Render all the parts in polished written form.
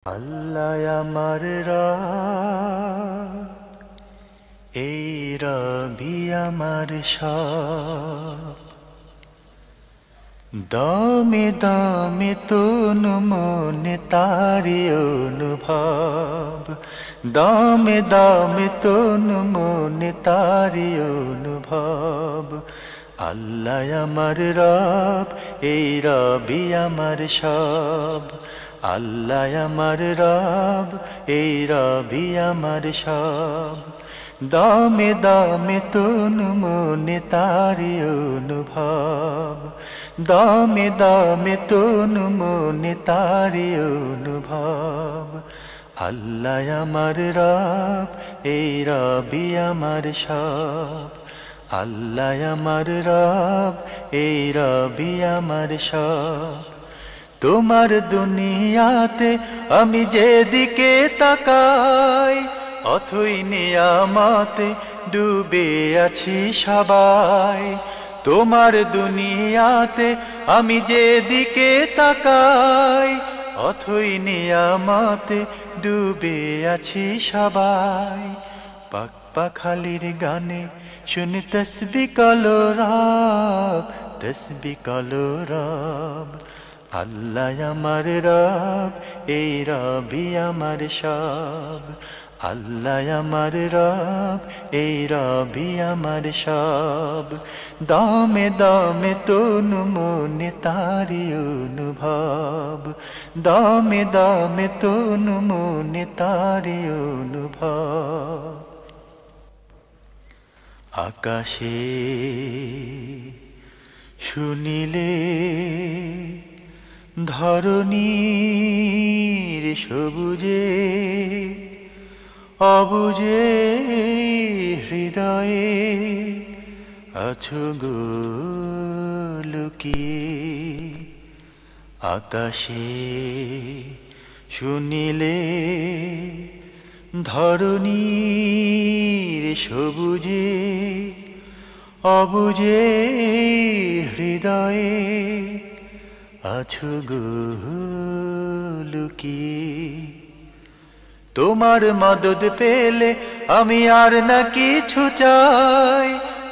আল্লাহ আমার রব, এই রবি আমার সব। দমে দমে তনু মনে তারি অনুভব, দমে দমে তনু মনে তারি অনুভব। আল্লাহ আমার রব, এই রবি আমার সব। আল্লাহ আমার রব, এই রবি আমার সব। দমে দমে তনু মনে তারি অনুভব, দমে দমে তনু মনে তারি অনুভব। আল্লাহ আমার রব, এই রবি আমার সব। আল্লাহ আমার রব, এই রবি আমার সব। তোমার দুনিয়াতে আমি যেদিকে তাকাই, অথই নিয়ামতে ডুবে আছি সবাই। তোমার দুনিয়াতে আমি যেদিকে তাকাই, অথই নিয়ামতে ডুবে আছি সবাই। পাক পাখালির গানে শুনি তসবি কলো রব, তসবি কলো রব। আল্লাহ আমার রব, এই রবি আমার সব। আল্লাহ আমার রব, এই রবি আমার সব। দমে দমে তনু মনে তারি অনুভব, দমে দমে তনু মনে তারি অনুভব। আকাশে শুনিলে ধরণীর সবুজে, অবুজে হৃদয়ে আছো গো লুকিয়ে। আকাশে শুনিলে ধরণীর সবুজে, অবুজে হৃদয়ে আছো গো লুকিয়ে। তোমার মদদ পেলে আমি আর না কিছু চাই,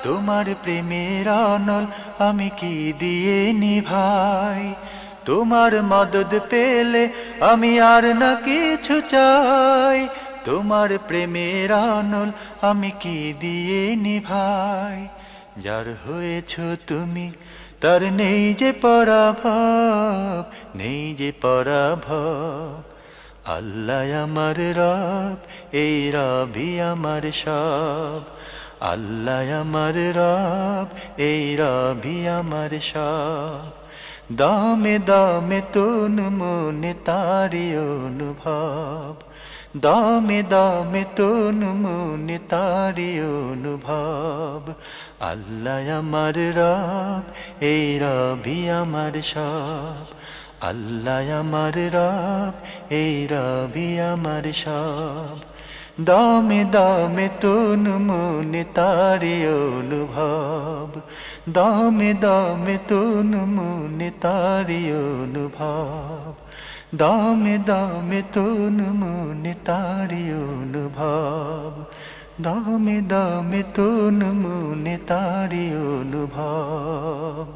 তোমার প্রেমের অনল আমি কি দিয়ে নিভাই। তোমার মদদ পেলে আমি আর না কিছু চাই, তোমার প্রেমের অনল আমি কি দিয়ে নিভাই। যার হয়েছ তুমি তার নেই যে পরাভব, নেই যে পরাভব। আল্লাহ আমার রব, এই রবি আমার সব। আল্লাহ আমার রব, এই রবি আমার সব। দমে দমে তনু মনে তারি অনুভব, দমে দমে তনু মনে তারি অনুভব। আল্লাহ আমার রব, এই রবি আমার সব। আল্লাহ আমার রব, এই রবি আমার সব। দমে দমে তনু মনে তারি অনুভব, দমে দমে তনু মনে তারি অনুভব। দমে দমে তনু মনে তারি অনুভব, দমে দমে তনু মনে তারি অনুভব।